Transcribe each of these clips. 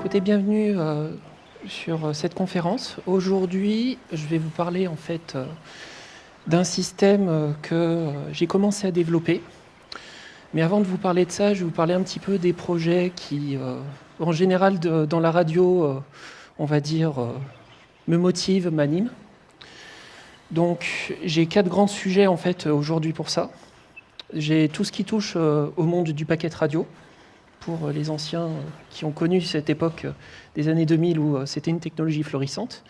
écoutez, bienvenue sur cette conférence. Aujourd'hui, je vais vous parler en fait d'un système que j'ai commencé à développer. Mais avant de vous parler de ça, je vais vous parler un petit peu des projets qui, en général, dans la radio, on va dire, me motivent, m'animent. Donc, j'ai 4 grands sujets en fait aujourd'hui pour ça. J'ai tout ce qui touche au monde du packet radio, pour les anciens qui ont connu cette époque des années 2000 où c'était une technologie florissante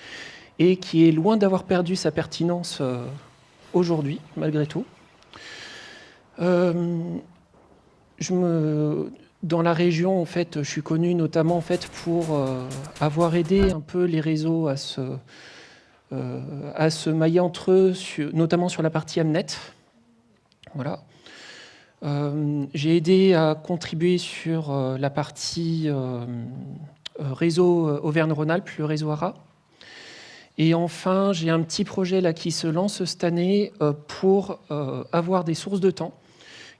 et qui est loin d'avoir perdu sa pertinence aujourd'hui, malgré tout. Dans la région, en fait, je suis connu notamment en fait, pour avoir aidé un peu les réseaux à se mailler entre eux, notamment sur la partie Amnet. Voilà. J'ai aidé à contribuer sur la partie réseau Auvergne-Rhône-Alpes, le réseau ARA. Et enfin, j'ai un petit projet là, qui se lance cette année pour avoir des sources de temps,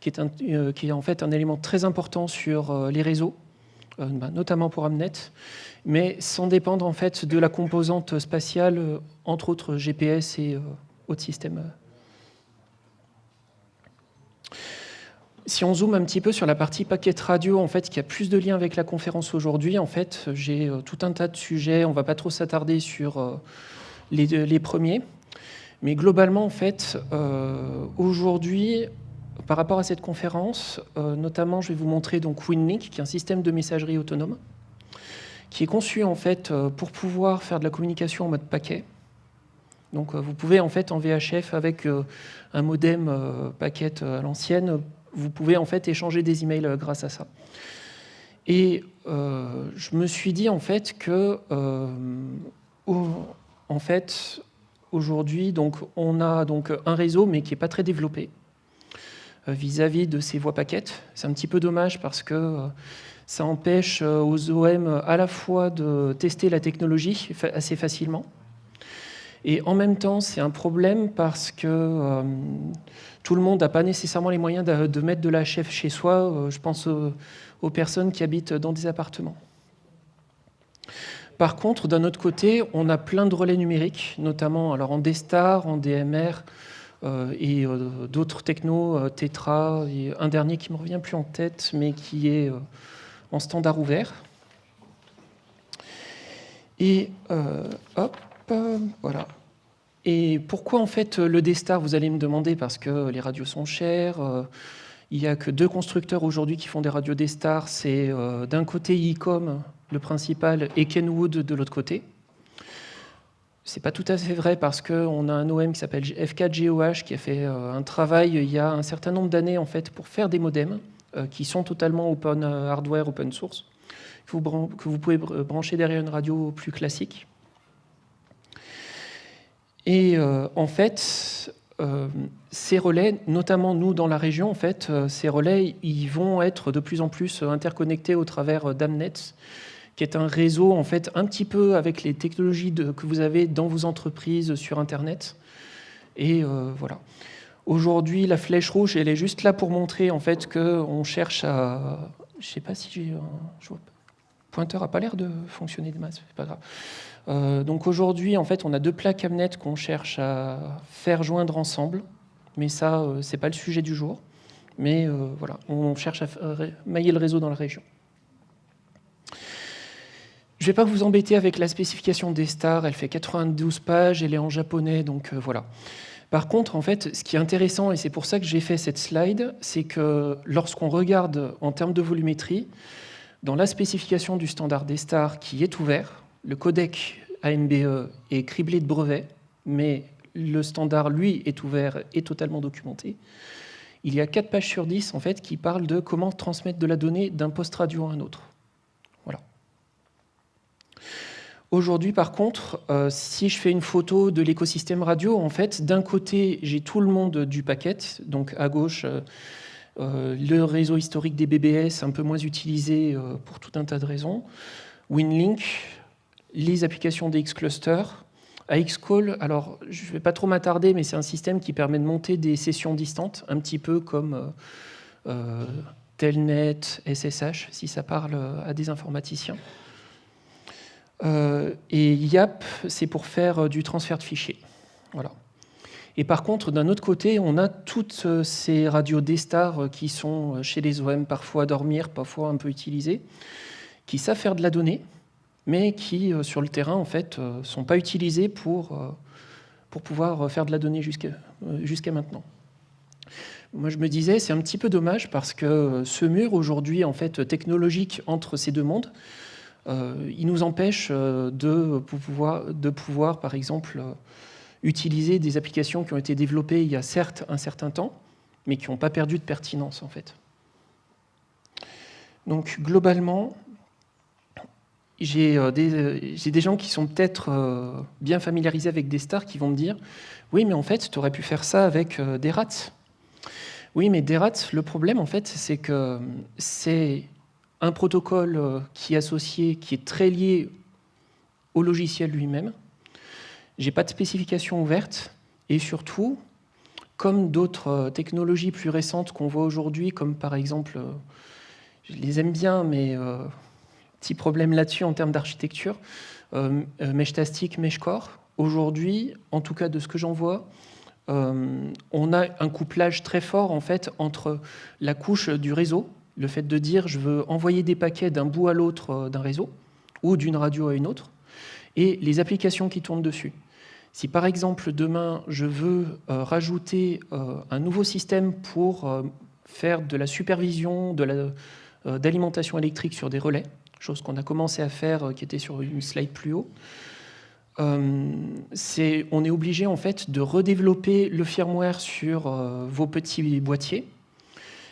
qui est en fait un élément très important sur les réseaux, notamment pour Amnet, mais sans dépendre en fait, de la composante spatiale, entre autres GPS et autres systèmes. Si on zoome un petit peu sur la partie packet radio, en fait, qui a plus de liens avec la conférence aujourd'hui, en fait, j'ai tout un tas de sujets. On ne va pas trop s'attarder sur les premiers. Mais globalement, en fait, aujourd'hui, par rapport à cette conférence, notamment, je vais vous montrer donc WinLink, qui est un système de messagerie autonome, qui est conçu, en fait, pour pouvoir faire de la communication en mode paquet. Donc, vous pouvez, en fait, en VHF, avec un modem packet à l'ancienne, vous pouvez en fait échanger des emails grâce à ça. Et je me suis dit en fait que en fait aujourd'hui donc on a donc un réseau mais qui est pas très développé vis-à-vis de ces voies paquettes. C'est un petit peu dommage parce que ça empêche aux OM à la fois de tester la technologie assez facilement. Et en même temps, c'est un problème parce que tout le monde n'a pas nécessairement les moyens de mettre de la HF chez soi. Je pense aux personnes qui habitent dans des appartements. Par contre, d'un autre côté, on a plein de relais numériques, notamment alors en D-Star, en DMR et d'autres technos, Tetra, et un dernier qui ne me revient plus en tête, mais qui est en standard ouvert. Et hop. Voilà. Et pourquoi en fait le D-Star, vous allez me demander, parce que les radios sont chères. Il n'y a que 2 constructeurs aujourd'hui qui font des radios D-Star. C'est d'un côté Icom, le principal, et Kenwood de l'autre côté. C'est pas tout à fait vrai parce qu'on a un OM qui s'appelle F4GOH qui a fait un travail il y a un certain nombre d'années en fait pour faire des modems qui sont totalement open hardware, open source, que vous pouvez brancher derrière une radio plus classique. Et en fait, ces relais, notamment nous dans la région, en fait, ces relais, ils vont être de plus en plus interconnectés au travers d'Amnet, qui est un réseau en fait un petit peu avec les technologies que vous avez dans vos entreprises sur Internet. Et voilà. Aujourd'hui, la flèche rouge, elle est juste là pour montrer en fait qu'on cherche à, je sais pas si j'ai, le pointeur a pas l'air de fonctionner de masse, c'est pas grave. Donc aujourd'hui, en fait, on a 2 plaques Amnet qu'on cherche à faire joindre ensemble, mais ça, c'est pas le sujet du jour. Mais voilà, on cherche à mailler le réseau dans la région. Je vais pas vous embêter avec la spécification des stars, elle fait 92 pages, elle est en japonais, donc voilà. Par contre, en fait, ce qui est intéressant, et c'est pour ça que j'ai fait cette slide, c'est que lorsqu'on regarde en termes de volumétrie, dans la spécification du standard des stars qui est ouvert, le codec AMBE est criblé de brevets, mais le standard, lui, est ouvert et totalement documenté. Il y a 4 pages sur 10, en fait, qui parlent de comment transmettre de la donnée d'un poste radio à un autre. Voilà. Aujourd'hui, par contre, si je fais une photo de l'écosystème radio, en fait, d'un côté, j'ai tout le monde du packet, donc à gauche, le réseau historique des BBS, un peu moins utilisé pour tout un tas de raisons, WinLink, les applications des X-Cluster. À Xcall, alors je ne vais pas trop m'attarder, mais c'est un système qui permet de monter des sessions distantes, un petit peu comme Telnet, SSH, si ça parle à des informaticiens. Et YAP, c'est pour faire du transfert de fichiers. Voilà. Et par contre, d'un autre côté, on a toutes ces radios D-Star qui sont chez les OM, parfois à dormir, parfois un peu utilisées, qui savent faire de la donnée, mais qui, sur le terrain, en fait, ne sont pas utilisées pour pouvoir faire de la donnée jusqu'à maintenant. Moi, je me disais, c'est un petit peu dommage parce que ce mur, aujourd'hui, en fait, technologique entre ces deux mondes, il nous empêche de pouvoir, par exemple, utiliser des applications qui ont été développées il y a certes un certain temps, mais qui n'ont pas perdu de pertinence, en fait. Donc, globalement, j'ai des gens qui sont peut-être bien familiarisés avec D-Star qui vont me dire « Oui, mais en fait, tu aurais pu faire ça avec des rats. » Oui, mais des rats, le problème, en fait, c'est que c'est un protocole qui est associé, qui est très lié au logiciel lui-même. J'ai pas de spécification ouverte, et surtout, comme d'autres technologies plus récentes qu'on voit aujourd'hui, comme par exemple, je les aime bien, mais petit problème là-dessus en termes d'architecture, Meshtastic, Meshcore, aujourd'hui, en tout cas de ce que j'en vois, on a un couplage très fort en fait entre la couche du réseau, le fait de dire je veux envoyer des paquets d'un bout à l'autre d'un réseau ou d'une radio à une autre, et les applications qui tournent dessus. Si par exemple demain je veux rajouter un nouveau système pour faire de la supervision d'alimentation électrique sur des relais, chose qu'on a commencé à faire qui était sur une slide plus haut, on est obligé en fait de redévelopper le firmware sur vos petits boîtiers,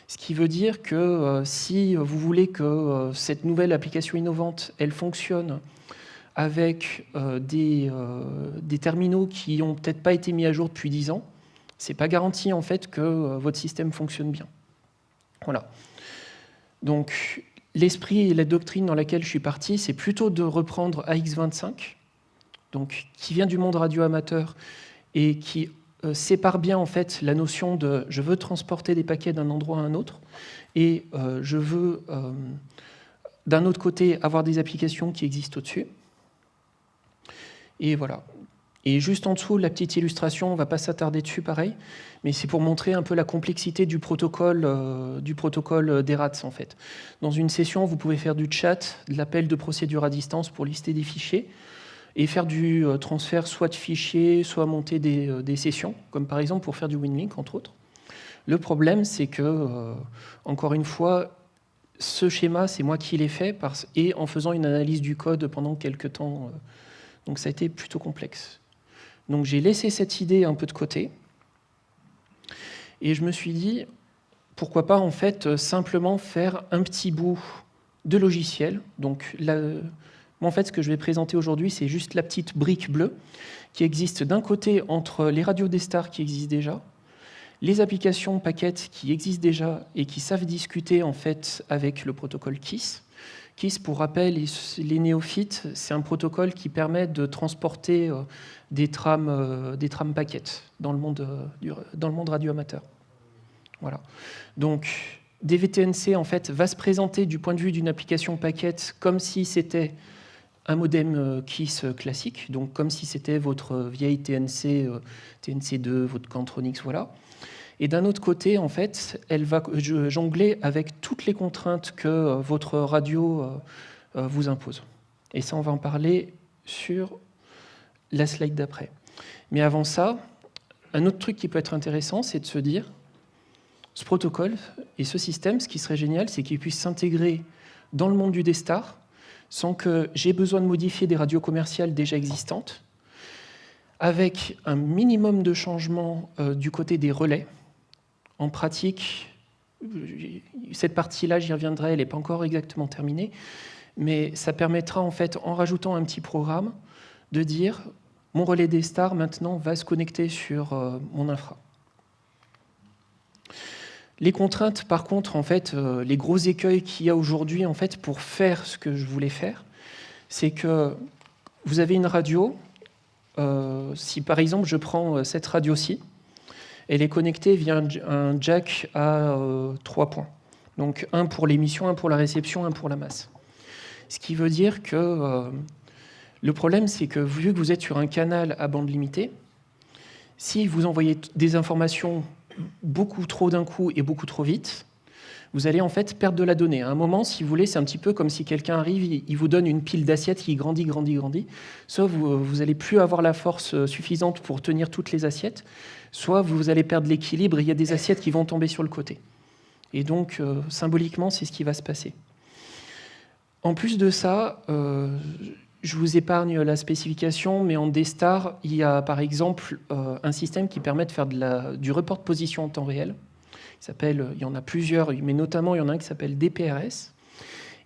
ce qui veut dire que si vous voulez que cette nouvelle application innovante elle fonctionne avec des terminaux qui n'ont peut-être pas été mis à jour depuis 10 ans, c'est pas garanti en fait que votre système fonctionne bien. Voilà. Donc l'esprit et la doctrine dans laquelle je suis parti, c'est plutôt de reprendre AX25, donc, qui vient du monde radio amateur et qui sépare bien en fait la notion de je veux transporter des paquets d'un endroit à un autre et je veux d'un autre côté avoir des applications qui existent au-dessus. Et voilà. Et juste en dessous, la petite illustration, on ne va pas s'attarder dessus pareil, mais c'est pour montrer un peu la complexité du protocole des RATs en fait. Dans une session, vous pouvez faire du chat, de l'appel de procédure à distance pour lister des fichiers, et faire du transfert soit de fichiers, soit monter des sessions, comme par exemple pour faire du WinLink, entre autres. Le problème, c'est que, encore une fois, ce schéma, c'est moi qui l'ai fait, et en faisant une analyse du code pendant quelques temps. Donc ça a été plutôt complexe. Donc j'ai laissé cette idée un peu de côté, et je me suis dit, pourquoi pas en fait simplement faire un petit bout de logiciel. Donc en fait, ce que je vais présenter aujourd'hui, c'est juste la petite brique bleue qui existe d'un côté entre les radios D-Star qui existent déjà, les applications paquettes qui existent déjà et qui savent discuter en fait avec le protocole KISS. KISS, pour rappel, les néophytes, c'est un protocole qui permet de transporter des trames paquettes dans le monde radio amateur. Voilà. Donc, DVTNC en fait va se présenter du point de vue d'une application paquette comme si c'était un modem KISS classique, donc comme si c'était votre vieille TNC, TNC2, votre Cantronix, voilà. Et d'un autre côté, en fait, elle va jongler avec toutes les contraintes que votre radio vous impose. Et ça, on va en parler sur la slide d'après. Mais avant ça, un autre truc qui peut être intéressant, c'est de se dire, ce protocole et ce système, ce qui serait génial, c'est qu'il puisse s'intégrer dans le monde du D-Star, sans que j'ai besoin de modifier des radios commerciales déjà existantes, avec un minimum de changement du côté des relais. En pratique, cette partie-là, j'y reviendrai, elle n'est pas encore exactement terminée, mais ça permettra, en fait, en rajoutant un petit programme, de dire « mon relais D-Star, maintenant, va se connecter sur mon infra ». Les contraintes, par contre, en fait, les gros écueils qu'il y a aujourd'hui, en fait, pour faire ce que je voulais faire, c'est que vous avez une radio. Si par exemple je prends cette radio-ci, elle est connectée via un jack à 3 points. Donc un pour l'émission, un pour la réception, un pour la masse. Ce qui veut dire que Le problème, c'est que vu que vous êtes sur un canal à bande limitée, si vous envoyez des informations beaucoup trop d'un coup et beaucoup trop vite, vous allez en fait perdre de la donnée. À un moment, si vous voulez, c'est un petit peu comme si quelqu'un arrive, il vous donne une pile d'assiettes qui grandit, soit vous n'allez plus avoir la force suffisante pour tenir toutes les assiettes, soit vous allez perdre l'équilibre et il y a des assiettes qui vont tomber sur le côté. Et donc, symboliquement, c'est ce qui va se passer. En plus de ça, je vous épargne la spécification, mais en D-Star, il y a par exemple un système qui permet de faire du report de position en temps réel. Il y en a plusieurs, mais notamment il y en a un qui s'appelle DPRS.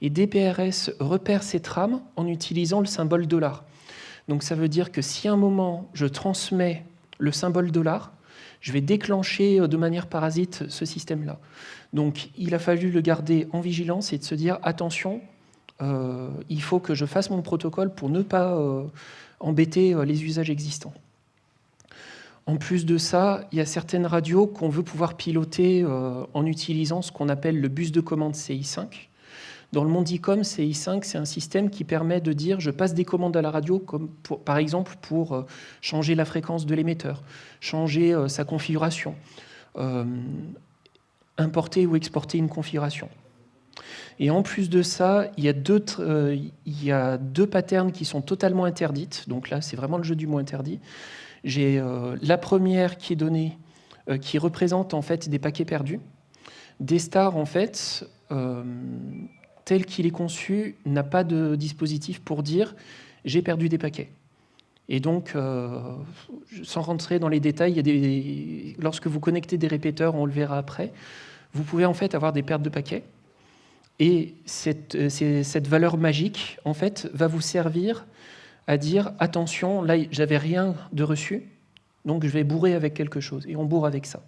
Et DPRS repère ces trames en utilisant le symbole $. Donc ça veut dire que si à un moment je transmets le symbole $, je vais déclencher de manière parasite ce système-là. Donc il a fallu le garder en vigilance et de se dire attention, il faut que je fasse mon protocole pour ne pas embêter les usages existants. En plus de ça, il y a certaines radios qu'on veut pouvoir piloter en utilisant ce qu'on appelle le bus de commande CI5. Dans le monde ICOM, CI5, c'est un système qui permet de dire je passe des commandes à la radio, comme par exemple pour changer la fréquence de l'émetteur, changer sa configuration, importer ou exporter une configuration. Et en plus de ça, il y a deux patterns qui sont totalement interdites. Donc là, c'est vraiment le jeu du mot interdit. J'ai la première qui est donnée, qui représente en fait des paquets perdus. D-Star, en fait, tel qu'il est conçu, n'a pas de dispositif pour dire « j'ai perdu des paquets ». Et donc, sans rentrer dans les détails, lorsque vous connectez des répéteurs, on le verra après, vous pouvez en fait avoir des pertes de paquets. Et cette valeur magique, en fait, va vous servir à dire « attention, là, j'avais rien de reçu, donc je vais bourrer avec quelque chose ». Et on bourre avec ça.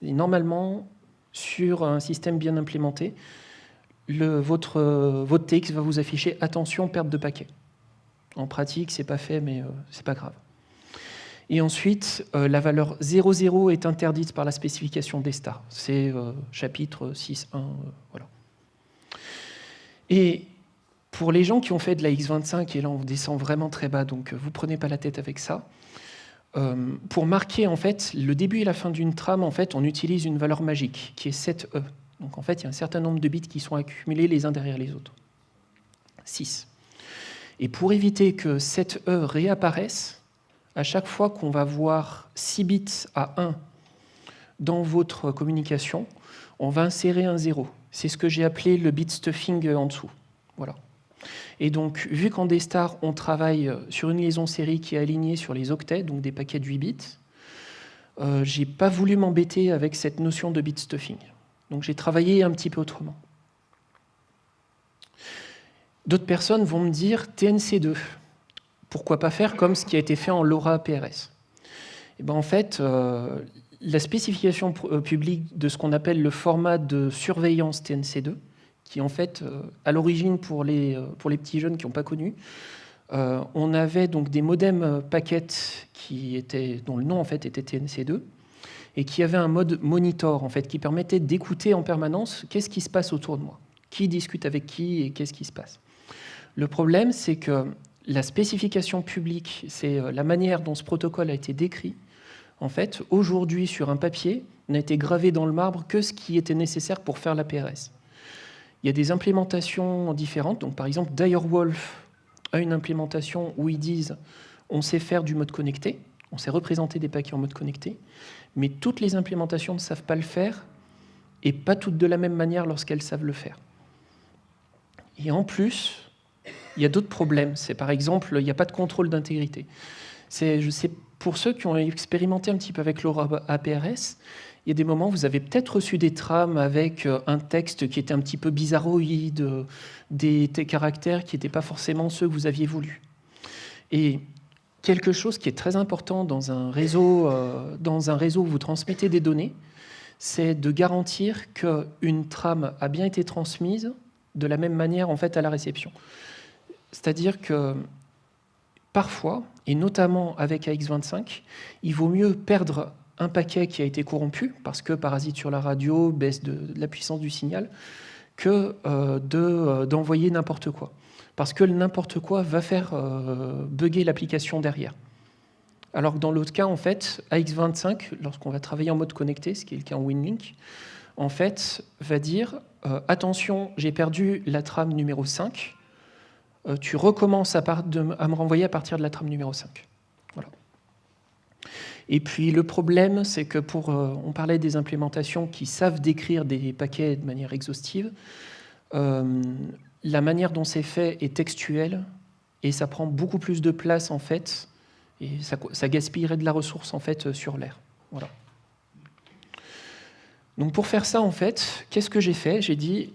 Et normalement, sur un système bien implémenté, votre TX va vous afficher « attention, perte de paquet ». En pratique, c'est pas fait, mais c'est pas grave. Et ensuite, la valeur 00 est interdite par la spécification D-Star. C'est chapitre 6.1, voilà. Et pour les gens qui ont fait de la X25, et là on descend vraiment très bas, donc vous prenez pas la tête avec ça, pour marquer en fait le début et la fin d'une trame, en fait, on utilise une valeur magique qui est 7E. Donc en fait, il y a un certain nombre de bits qui sont accumulés les uns derrière les autres. 6. Et pour éviter que 7E réapparaisse, à chaque fois qu'on va voir 6 bits à 1 dans votre communication, on va insérer un 0. C'est ce que j'ai appelé le bit stuffing en dessous. Voilà. Et donc, vu qu'en D-Star, on travaille sur une liaison série qui est alignée sur les octets, donc des paquets de 8 bits, je n'ai pas voulu m'embêter avec cette notion de bit stuffing. Donc, j'ai travaillé un petit peu autrement. D'autres personnes vont me dire TNC2. Pourquoi pas faire comme ce qui a été fait en LoRa PRS? Et ben en fait, la spécification publique de ce qu'on appelle le format de surveillance TNC2, qui en fait, à l'origine pour les petits jeunes qui n'ont pas connu, on avait donc des modems paquets dont le nom en fait était TNC2 et qui avaient un mode monitor en fait qui permettait d'écouter en permanence qu'est-ce qui se passe autour de moi, qui discute avec qui et qu'est-ce qui se passe. Le problème, c'est que la spécification publique, c'est la manière dont ce protocole a été décrit. En fait, aujourd'hui, sur un papier, n'a été gravé dans le marbre que ce qui était nécessaire pour faire la PRS. Il y a des implémentations différentes. Donc, par exemple, Direwolf a une implémentation où ils disent on sait faire du mode connecté, on sait représenter des paquets en mode connecté, mais toutes les implémentations ne savent pas le faire et pas toutes de la même manière lorsqu'elles savent le faire. Et en plus, il y a d'autres problèmes. C'est par exemple, il n'y a pas de contrôle d'intégrité. Pour ceux qui ont expérimenté un petit peu avec LoRa APRS, il y a des moments où vous avez peut-être reçu des trames avec un texte qui était un petit peu bizarroïde, des caractères qui n'étaient pas forcément ceux que vous aviez voulu. Et quelque chose qui est très important dans un réseau où vous transmettez des données, c'est de garantir qu'une trame a bien été transmise de la même manière en fait à la réception. C'est-à-dire que parfois, et notamment avec AX25, il vaut mieux perdre un paquet qui a été corrompu, parce que parasite sur la radio, baisse de la puissance du signal, que d'envoyer n'importe quoi. Parce que le n'importe quoi va faire bugger l'application derrière. Alors que dans l'autre cas, en fait, AX25, lorsqu'on va travailler en mode connecté, ce qui est le cas en WinLink, en fait, va dire attention, j'ai perdu la trame numéro 5, tu recommences à me renvoyer à partir de la trame numéro 5. Voilà. Et puis le problème, c'est que on parlait des implémentations qui savent décrire des paquets de manière exhaustive, la manière dont c'est fait est textuelle et ça prend beaucoup plus de place en fait, et ça gaspillerait de la ressource en fait sur l'air. Voilà. Donc pour faire ça en fait, qu'est-ce que j'ai fait? J'ai dit,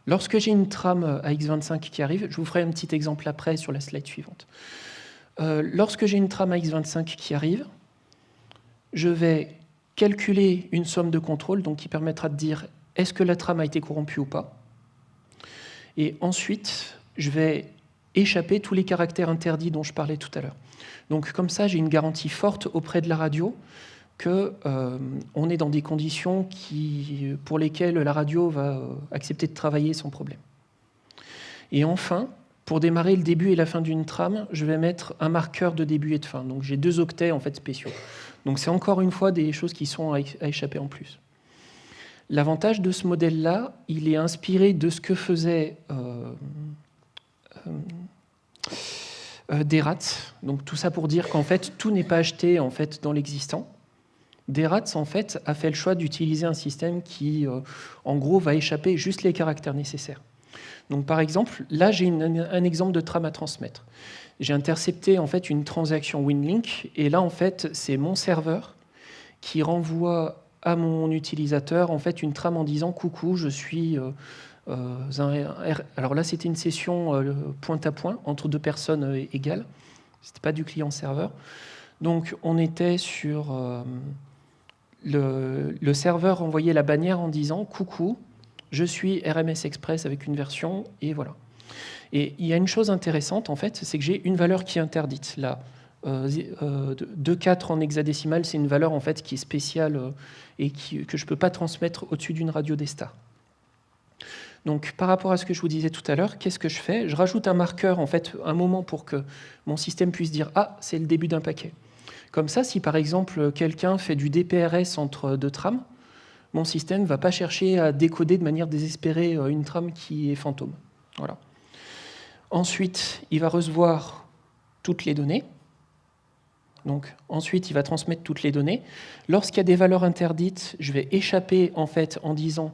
lorsque j'ai une trame AX25 qui arrive, je vous ferai un petit exemple après sur la slide suivante. Lorsque j'ai une trame AX25 qui arrive, je vais calculer une somme de contrôle donc qui permettra de dire est-ce que la trame a été corrompue ou pas. Et ensuite, je vais échapper tous les caractères interdits dont je parlais tout à l'heure. Donc comme ça, j'ai une garantie forte auprès de la radio qu'on est dans des conditions pour lesquelles la radio va accepter de travailler sans problème. Et enfin, pour démarrer le début et la fin d'une trame, je vais mettre un marqueur de début et de fin. Donc j'ai 2 octets en fait spéciaux. Donc c'est encore une fois des choses qui sont à échapper en plus. L'avantage de ce modèle-là, il est inspiré de ce que faisait DERATS. Donc tout ça pour dire qu'en fait, tout n'est pas acheté en fait, dans l'existant. DERATS, en fait, a fait le choix d'utiliser un système qui, en gros, va échapper juste les caractères nécessaires. Donc par exemple, là, j'ai un exemple de trame à transmettre. J'ai intercepté en fait une transaction WinLink, et là, en fait, c'est mon serveur qui renvoie à mon utilisateur en fait une trame en disant coucou, je suis alors là c'était une session point à point entre 2 personnes égales, c'était pas du client-serveur. Donc on était sur le serveur envoyait la bannière en disant coucou, je suis RMS Express avec une version et voilà. Et il y a une chose intéressante en fait, c'est que j'ai une valeur qui est interdite là. 2,4 en hexadécimal, c'est une valeur en fait qui est spéciale et que je ne peux pas transmettre au-dessus d'une radio des stars. Donc par rapport à ce que je vous disais tout à l'heure, qu'est-ce que je fais? Je rajoute un marqueur, en fait, un moment pour que mon système puisse dire « Ah, c'est le début d'un paquet ». Comme ça, si par exemple quelqu'un fait du DPRS entre 2 trames, mon système ne va pas chercher à décoder de manière désespérée une trame qui est fantôme. Voilà. Ensuite, il va recevoir toutes les données. Donc, ensuite, il va transmettre toutes les données. Lorsqu'il y a des valeurs interdites, je vais échapper en fait en disant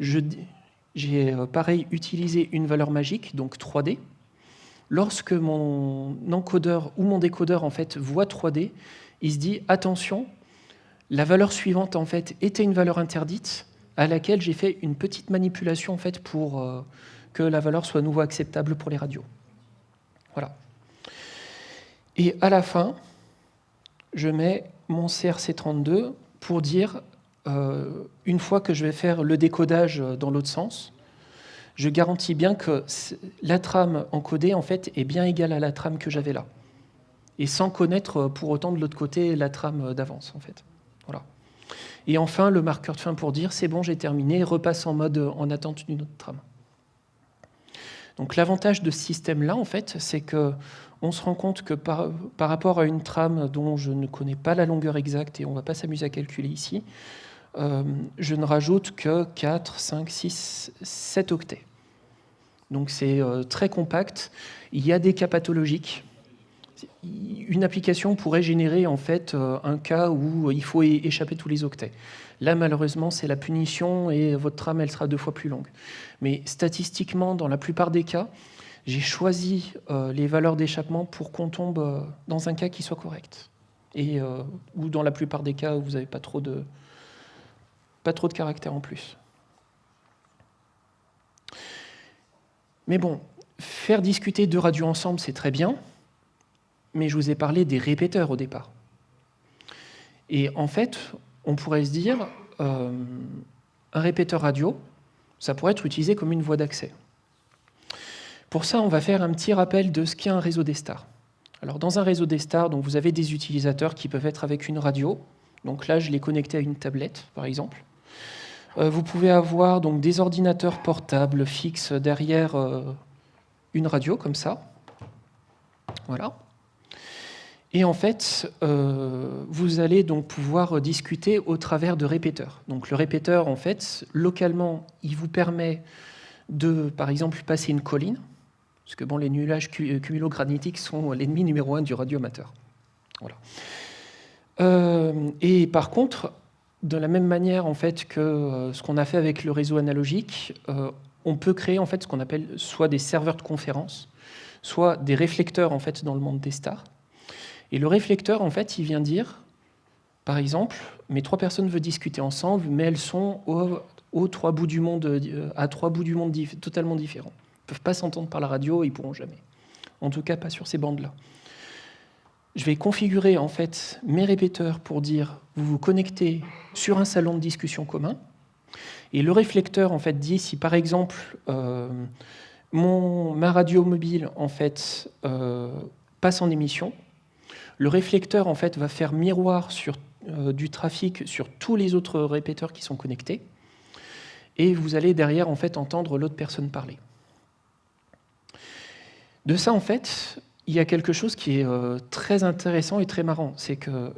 j'ai pareil utilisé une valeur magique, donc 3D. Lorsque mon encodeur ou mon décodeur en fait voit 3D, il se dit attention, la valeur suivante en fait était une valeur interdite à laquelle j'ai fait une petite manipulation en fait pour que la valeur soit à nouveau acceptable pour les radios. Voilà. Et à la fin, je mets mon CRC32 pour dire, une fois que je vais faire le décodage dans l'autre sens, je garantis bien que la trame encodée en fait, est bien égale à la trame que j'avais là. Et sans connaître pour autant de l'autre côté la trame d'avance. En fait. Voilà. Et enfin, le marqueur de fin pour dire, c'est bon, j'ai terminé, repasse en mode en attente d'une autre trame. Donc l'avantage de ce système-là, en fait, c'est qu'on se rend compte que par rapport à une trame dont je ne connais pas la longueur exacte, et on ne va pas s'amuser à calculer ici, je ne rajoute que 4, 5, 6, 7 octets. Donc c'est très compact. Il y a des cas pathologiques. Une application pourrait générer en fait un cas où il faut échapper tous les octets. Là, malheureusement, c'est la punition et votre trame, elle sera 2 fois plus longue. Mais statistiquement, dans la plupart des cas, j'ai choisi les valeurs d'échappement pour qu'on tombe dans un cas qui soit correct. Et, ou dans la plupart des cas où vous n'avez pas trop de caractères en plus. Mais bon, faire discuter 2 radios ensemble, c'est très bien. Mais je vous ai parlé des répéteurs au départ. Et en fait, on pourrait se dire, un répéteur radio, ça pourrait être utilisé comme une voie d'accès. Pour ça, on va faire un petit rappel de ce qu'est un réseau des stars. Alors, dans un réseau des stars, donc, vous avez des utilisateurs qui peuvent être avec une radio. Donc là, je l'ai connecté à une tablette, par exemple. Vous pouvez avoir donc des ordinateurs portables fixes derrière une radio, comme ça. Voilà. Et en fait, vous allez donc pouvoir discuter au travers de répéteurs. Donc le répéteur, en fait, localement, il vous permet de, par exemple, passer une colline, parce que bon, les nuages cumulogranitiques sont l'ennemi numéro 1 du radioamateur. Voilà. Et par contre, de la même manière en fait, que ce qu'on a fait avec le réseau analogique, on peut créer en fait, ce qu'on appelle soit des serveurs de conférence, soit des réflecteurs en fait, dans le monde des stars. Et le réflecteur, en fait, il vient dire, par exemple, mes 3 personnes veulent discuter ensemble, mais elles sont aux 3 bouts du monde, à 3 bouts du monde totalement différents. Ils ne peuvent pas s'entendre par la radio, ils ne pourront jamais. En tout cas, pas sur ces bandes-là. Je vais configurer en fait mes répéteurs pour dire vous vous connectez sur un salon de discussion commun. Et le réflecteur en fait dit si par exemple ma radio mobile en fait passe en émission, le réflecteur en fait va faire miroir sur du trafic sur tous les autres répéteurs qui sont connectés. Et vous allez derrière en fait entendre l'autre personne parler. De ça en fait, il y a quelque chose qui est très intéressant et très marrant, c'est que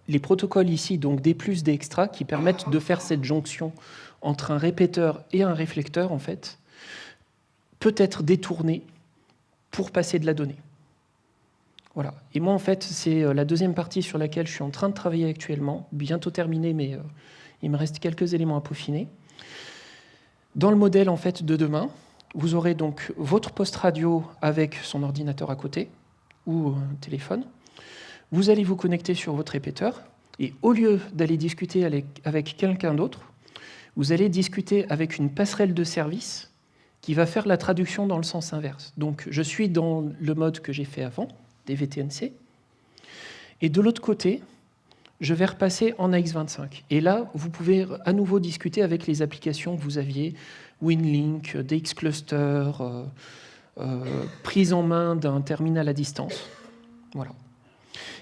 les protocoles ici, donc D+, D extra, qui permettent de faire cette jonction entre un répéteur et un réflecteur, en fait, peut être détourné pour passer de la donnée. Voilà. Et moi, en fait, c'est la deuxième partie sur laquelle je suis en train de travailler actuellement, bientôt terminée, mais il me reste quelques éléments à peaufiner. Dans le modèle, en fait, de demain, vous aurez donc votre poste radio avec son ordinateur à côté ou un téléphone. Vous allez vous connecter sur votre répéteur et au lieu d'aller discuter avec quelqu'un d'autre, vous allez discuter avec une passerelle de service qui va faire la traduction dans le sens inverse. Donc je suis dans le mode que j'ai fait avant, des VTNC, et de l'autre côté, je vais repasser en AX25. Et là, vous pouvez à nouveau discuter avec les applications que vous aviez, WinLink, DXCluster, prise en main d'un terminal à distance. Voilà.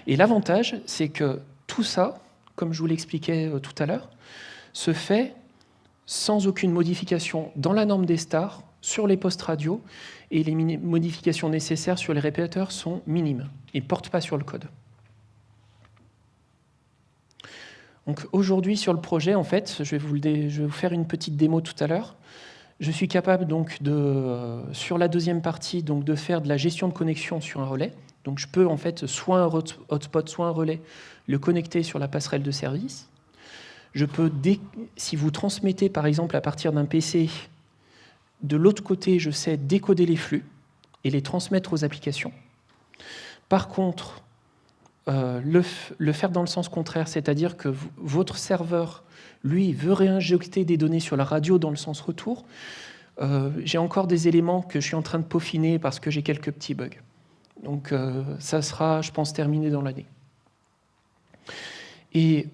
Et l'avantage, c'est que tout ça, comme je vous l'expliquais tout à l'heure, se fait sans aucune modification dans la norme des stars, sur les postes radio, et les modifications nécessaires sur les répéteurs sont minimes et ne portent pas sur le code. Donc aujourd'hui sur le projet, en fait, je vais vous faire une petite démo tout à l'heure. Je suis capable donc sur la deuxième partie, donc de faire de la gestion de connexion sur un relais. Donc je peux en fait soit un hotspot, soit un relais, le connecter sur la passerelle de service. Je peux, si vous transmettez par exemple à partir d'un PC, de l'autre côté, je sais décoder les flux et les transmettre aux applications. Par contre, le faire dans le sens contraire, c'est-à-dire que votre serveur, lui, veut réinjecter des données sur la radio dans le sens retour. J'ai encore des éléments que je suis en train de peaufiner parce que j'ai quelques petits bugs. Donc ça sera, je pense, terminé dans l'année. Et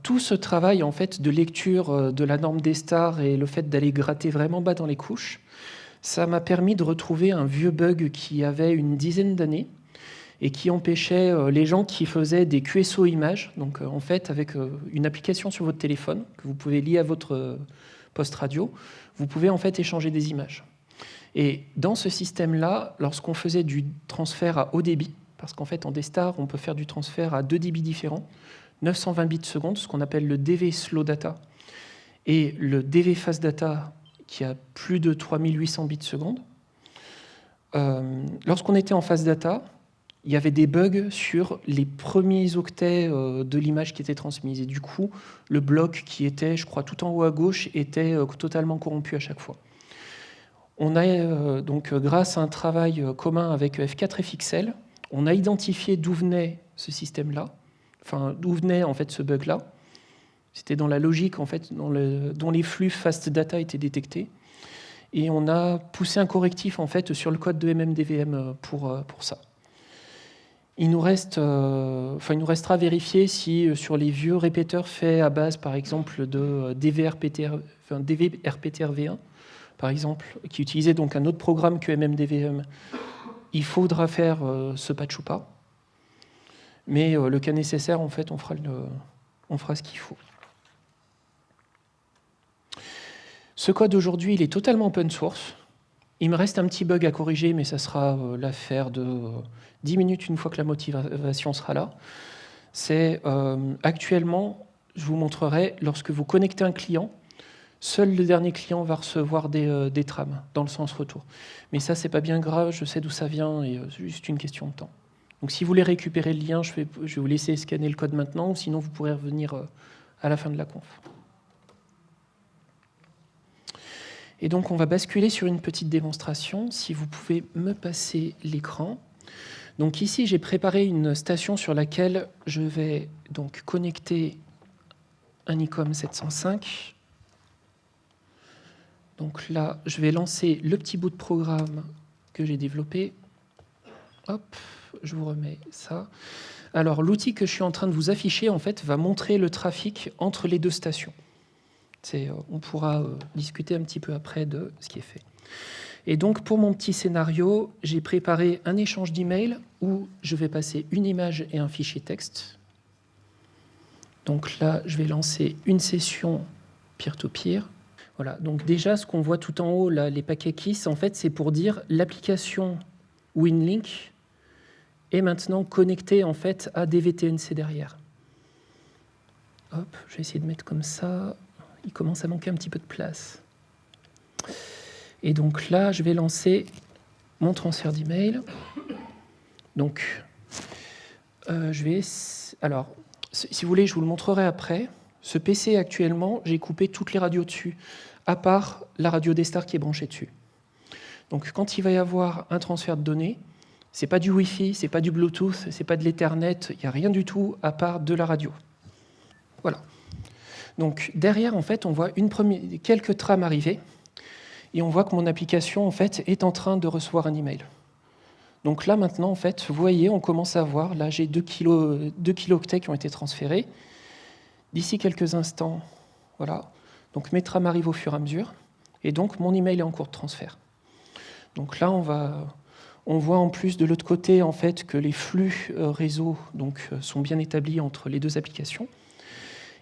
tout ce travail en fait, de lecture de la norme des stars et le fait d'aller gratter vraiment bas dans les couches, ça m'a permis de retrouver un vieux bug qui avait une dizaine d'années et qui empêchait les gens qui faisaient des QSO images, donc en fait avec une application sur votre téléphone que vous pouvez lier à votre poste radio, vous pouvez en fait échanger des images. Et dans ce système-là, lorsqu'on faisait du transfert à haut débit, parce qu'en fait en D-Star, on peut faire du transfert à 2 débits différents, 920 bits secondes, ce qu'on appelle le DV Slow Data, et le DV Fast Data qui a plus de 3800 bits secondes. Lorsqu'on était en Fast Data, il y avait des bugs sur les premiers octets de l'image qui était transmise. Et du coup, le bloc qui était, je crois, tout en haut à gauche, était totalement corrompu à chaque fois. On a donc, grâce à un travail commun avec F4FXL, on a identifié d'où venait ce système-là, enfin, d'où venait en fait ce bug-là. C'était dans la logique en fait, dont les flux fast data étaient détectés. Et on a poussé un correctif en fait, sur le code de MMDVM pour ça. Il nous restera à vérifier si sur les vieux répéteurs faits à base, par exemple, de DVRPTRv1, par exemple, qui utilisait donc un autre programme que MMDVM, il faudra faire ce patch ou pas. Mais le cas nécessaire, en fait, on fera ce qu'il faut. Ce code aujourd'hui, il est totalement open source. Il me reste un petit bug à corriger, mais ça sera l'affaire de 10 minutes une fois que la motivation sera là. C'est actuellement, je vous montrerai, lorsque vous connectez un client, seul le dernier client va recevoir des trames dans le sens retour. Mais ça, c'est pas bien grave, je sais d'où ça vient et c'est juste une question de temps. Donc si vous voulez récupérer le lien, je vais vous laisser scanner le code maintenant, ou sinon vous pourrez revenir à la fin de la conf. Et donc on va basculer sur une petite démonstration. Si vous pouvez me passer l'écran. Donc ici, j'ai préparé une station sur laquelle je vais donc connecter un ICOM 705. Donc là, je vais lancer le petit bout de programme que j'ai développé. Hop, je vous remets ça. Alors, l'outil que je suis en train de vous afficher, en fait, va montrer le trafic entre les deux stations. On pourra discuter un petit peu après de ce qui est fait. Et donc, pour mon petit scénario, j'ai préparé un échange d'emails où je vais passer une image et un fichier texte. Donc là, je vais lancer une session peer-to-peer. Voilà, donc déjà, ce qu'on voit tout en haut, là, les paquets KISS, en fait, c'est pour dire l'application WinLink est maintenant connectée en fait, à des VTNC derrière. Hop, je vais essayer de mettre comme ça. Il commence à manquer un petit peu de place. Et donc là, je vais lancer mon transfert d'email. Donc, alors, si vous voulez, je vous le montrerai après. Ce PC, actuellement, j'ai coupé toutes les radios dessus, à part la radio des stars qui est branchée dessus. Donc, quand il va y avoir un transfert de données, c'est pas du Wi-Fi, c'est pas du Bluetooth, c'est pas de l'Ethernet, il n'y a rien du tout à part de la radio. Voilà. Donc, derrière, en fait, on voit quelques trames arriver, et on voit que mon application, en fait, est en train de recevoir un email. Donc là, maintenant, en fait, vous voyez, on commence à voir, là, j'ai 2 kilooctets qui ont été transférés. D'ici quelques instants, voilà. Donc mes trames arrivent au fur et à mesure, et donc mon email est en cours de transfert. Donc là, on voit en plus de l'autre côté, en fait, que les flux réseau sont bien établis entre les deux applications.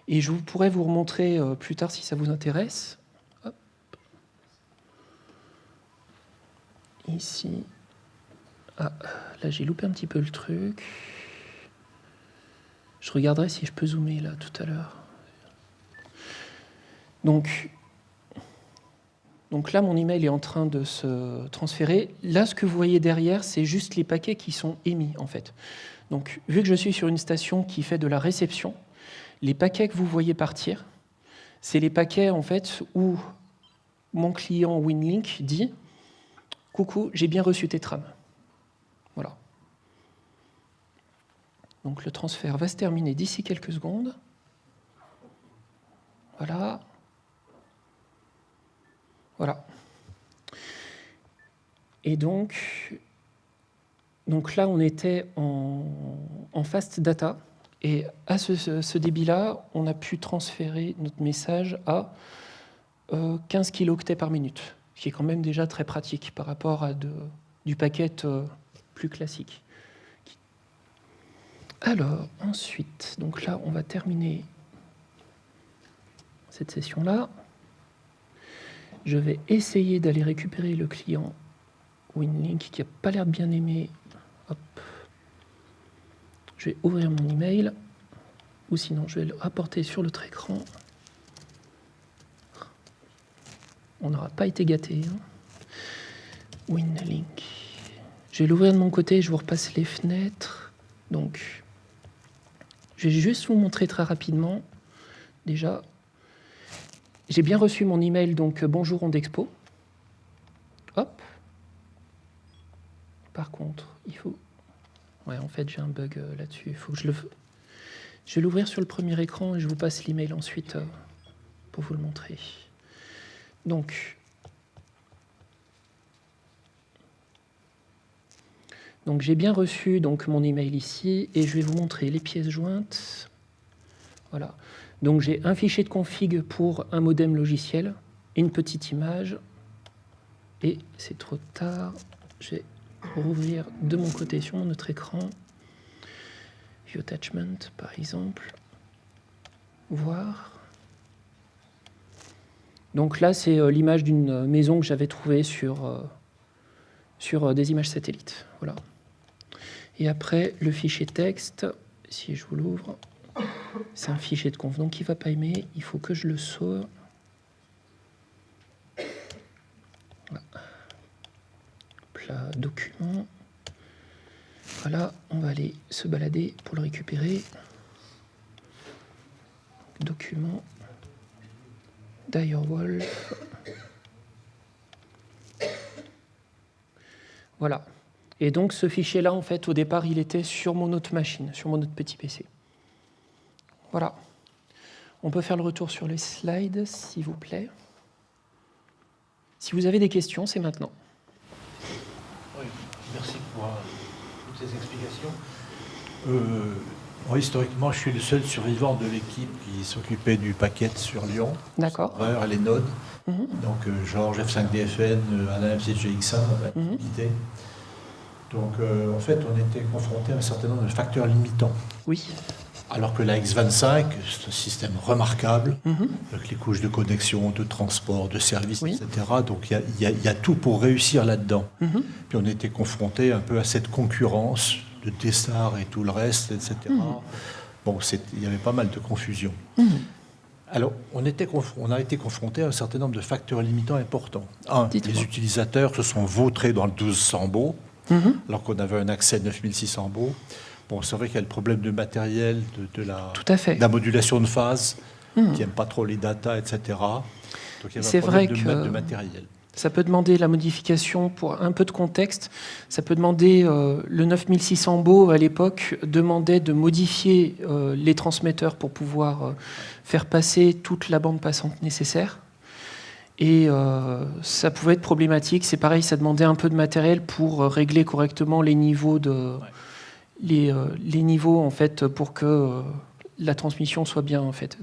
Et je pourrais vous remontrer plus tard si ça vous intéresse. Hop. Ici. Ah, là j'ai loupé un petit peu le truc. Je regarderai si je peux zoomer là tout à l'heure. Donc là, mon email est en train de se transférer. Là, ce que vous voyez derrière, c'est juste les paquets qui sont émis, en fait. Donc, vu que je suis sur une station qui fait de la réception, les paquets que vous voyez partir, c'est les paquets, en fait, où mon client WinLink dit « Coucou, j'ai bien reçu tes trames. » Voilà. Donc, le transfert va se terminer d'ici quelques secondes. Voilà. Voilà. Et donc là, on était en fast data. Et à ce débit-là, on a pu transférer notre message à 15 kilooctets par minute, ce qui est quand même déjà très pratique par rapport à du packet plus classique. Alors, ensuite, donc là, on va terminer cette session-là. Je vais essayer d'aller récupérer le client WinLink qui n'a pas l'air de bien aimer. Hop. Je vais ouvrir mon email, ou sinon je vais le rapporter sur l'autre écran. On n'aura pas été gâté. Hein. WinLink. Je vais l'ouvrir de mon côté, je vous repasse les fenêtres. Donc, je vais juste vous montrer très rapidement. Déjà, j'ai bien reçu mon email, donc bonjour Ondexpo. Hop. Par contre, il faut... Ouais, en fait, j'ai un bug là-dessus. Il faut que je vais l'ouvrir sur le premier écran et je vous passe l'email ensuite pour vous le montrer. Donc j'ai bien reçu mon email ici et je vais vous montrer les pièces jointes. Voilà. Donc j'ai un fichier de config pour un modem logiciel, une petite image et c'est trop tard. Je vais rouvrir de mon côté sur mon autre écran. View attachment par exemple. Voir. Donc là, c'est l'image d'une maison que j'avais trouvée sur des images satellites. Voilà. Et après, le fichier texte, si je vous l'ouvre, c'est un fichier de conf. Donc il ne va pas aimer, il faut que je le sauve. Voilà. Plat document. Voilà, on va aller se balader pour le récupérer. Document. Direwolf. Voilà. Et donc ce fichier-là, en fait, au départ, il était sur mon autre machine, sur mon autre petit PC. Voilà. On peut faire le retour sur les slides, s'il vous plaît. Si vous avez des questions, c'est maintenant. Oui, merci pour toutes ces explications. Moi, historiquement, je suis le seul survivant de l'équipe qui s'occupait du packet sur Lyon. D'accord. Et les nodes. Donc, Georges F5DFN, Alain FCGX1, activité. Donc, en fait, on était confronté à un certain nombre de facteurs limitants. Oui. Alors que la X25, c'est un système remarquable, avec les couches de connexion, de transport, de services, etc. Donc il y a tout pour réussir là-dedans. Puis on était confronté un peu à cette concurrence de Tessar et tout le reste, etc. Bon, il y avait pas mal de confusion. Alors, on a été confronté à un certain nombre de facteurs limitants importants. Un, les utilisateurs se sont vautrés dans le 1200 baux, alors qu'on avait un accès 9600 baux. Bon, c'est vrai qu'il y a le problème de matériel, de la modulation de phase, qui n'aime pas trop les datas, etc. Donc il y avait un problème de matériel. Ça peut demander la modification, pour un peu de contexte, ça peut demander, le 9600 baux à l'époque demandait de modifier les transmetteurs pour pouvoir faire passer toute la bande passante nécessaire. Et ça pouvait être problématique. C'est pareil, ça demandait un peu de matériel pour régler correctement les niveaux les niveaux en fait pour que la transmission soit bien en fait.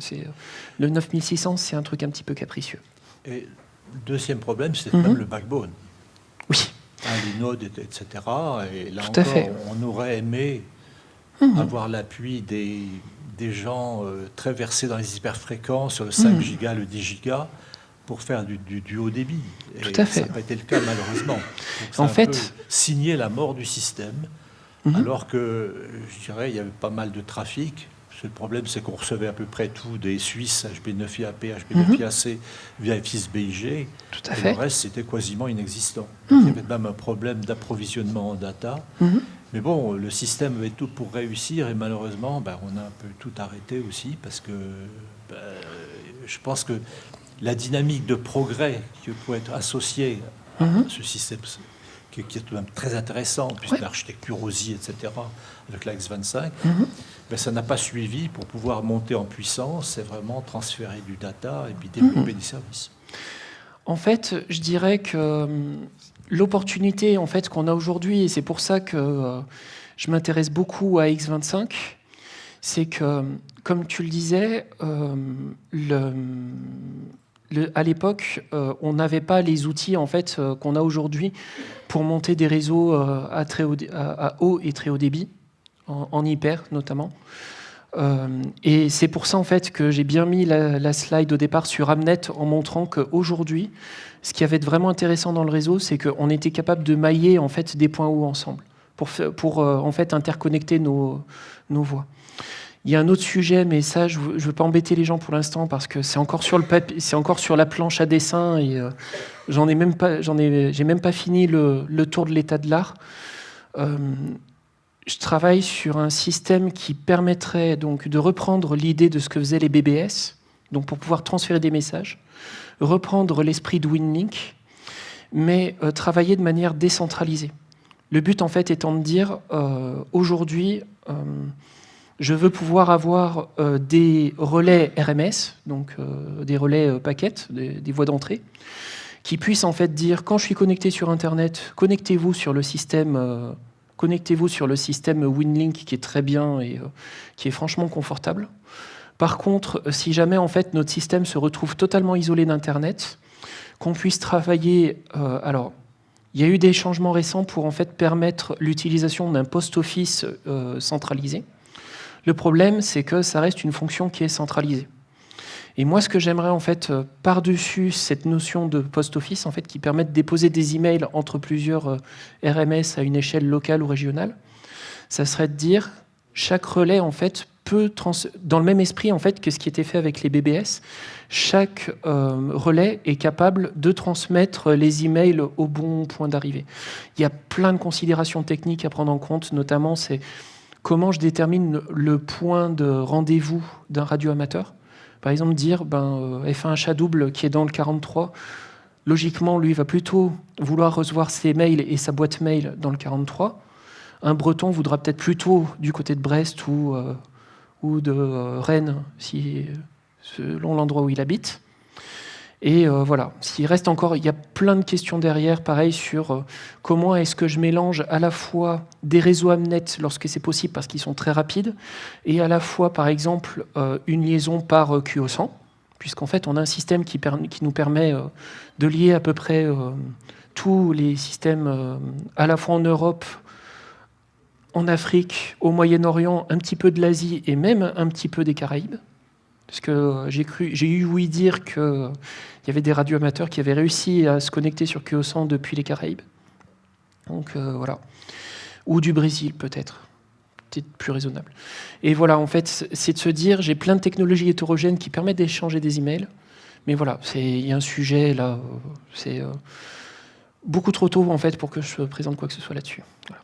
Le 9600, c'est un truc un petit peu capricieux. Et le deuxième problème, c'est même le backbone. Oui. Les nodes, etc. Et là encore, on aurait aimé avoir l'appui des gens très versés dans les hyperfréquences sur le 5 gigas, le 10 gigas, pour faire du haut débit. Tout à fait. Ça n'a pas été le cas, malheureusement. Donc, en fait, peu signer la mort du système. Alors que, je dirais, il y avait pas mal de trafic. Le problème, c'est qu'on recevait à peu près tout des Suisses, HB9IAP, HB9IAC, via FIS-BIG. Tout à fait. Le reste, c'était quasiment inexistant. Il y avait même un problème d'approvisionnement en data. Mais bon, le système avait tout pour réussir et malheureusement, on a un peu tout arrêté aussi parce que je pense que la dynamique de progrès qui peut être associée à ce système, qui est tout de même très intéressant, puisque l'architecture OSI, etc., avec la X25, ça n'a pas suivi pour pouvoir monter en puissance, c'est vraiment transférer du data et puis développer des services. En fait, je dirais que l'opportunité en fait, qu'on a aujourd'hui, et c'est pour ça que je m'intéresse beaucoup à X25, c'est que, comme tu le disais, à l'époque, on n'avait pas les outils en fait, qu'on a aujourd'hui pour monter des réseaux à haut et très haut débit, en hyper notamment. Et c'est pour ça en fait, que j'ai bien mis la slide au départ sur Amnet en montrant qu'aujourd'hui, ce qui avait de vraiment intéressant dans le réseau, c'est qu'on était capable de mailler en fait, des points hauts ensemble pour en fait, interconnecter nos voies. Il y a un autre sujet, mais ça, je ne veux pas embêter les gens pour l'instant parce que c'est encore sur le papier, c'est encore sur la planche à dessin et j'ai même pas fini le tour de l'état de l'art. Je travaille sur un système qui permettrait donc de reprendre l'idée de ce que faisaient les BBS, donc pour pouvoir transférer des messages, reprendre l'esprit de WinLink, mais travailler de manière décentralisée. Le but, en fait, étant de dire, aujourd'hui, je veux pouvoir avoir des relais RMS, donc des relais paquets, des voies d'entrée, qui puissent en fait dire, quand je suis connecté sur Internet, connectez-vous sur le système WinLink qui est très bien et qui est franchement confortable. Par contre, si jamais en fait notre système se retrouve totalement isolé d'Internet, qu'on puisse travailler. Alors, il y a eu des changements récents pour en fait permettre l'utilisation d'un post-office centralisé. Le problème, c'est que ça reste une fonction qui est centralisée. Et moi, ce que j'aimerais en fait par-dessus cette notion de post-office, en fait, qui permet de déposer des emails entre plusieurs RMS à une échelle locale ou régionale, ça serait de dire chaque relais en fait dans le même esprit en fait que ce qui était fait avec les BBS, chaque relais est capable de transmettre les emails au bon point d'arrivée. Il y a plein de considérations techniques à prendre en compte, notamment c'est comment je détermine le point de rendez-vous d'un radioamateur. Par exemple, dire F1 chat double qui est dans le 43, logiquement, lui va plutôt vouloir recevoir ses mails et sa boîte mail dans le 43. Un breton voudra peut-être plutôt du côté de Brest ou de Rennes, selon l'endroit où il habite. Et voilà, s'il reste encore, il y a plein de questions derrière, pareil, sur comment est-ce que je mélange à la fois des réseaux Amnet lorsque c'est possible parce qu'ils sont très rapides, et à la fois, par exemple, une liaison par QO100, puisqu'en fait, on a un système qui nous permet de lier à peu près tous les systèmes, à la fois en Europe, en Afrique, au Moyen-Orient, un petit peu de l'Asie et même un petit peu des Caraïbes. Parce que j'ai eu ouï dire qu'il y avait des radioamateurs qui avaient réussi à se connecter sur QO100 depuis les Caraïbes. Donc voilà. Ou du Brésil peut-être plus raisonnable. Et voilà, en fait, c'est de se dire, j'ai plein de technologies hétérogènes qui permettent d'échanger des emails, mais voilà, il y a un sujet là, c'est beaucoup trop tôt en fait pour que je présente quoi que ce soit là-dessus. Voilà.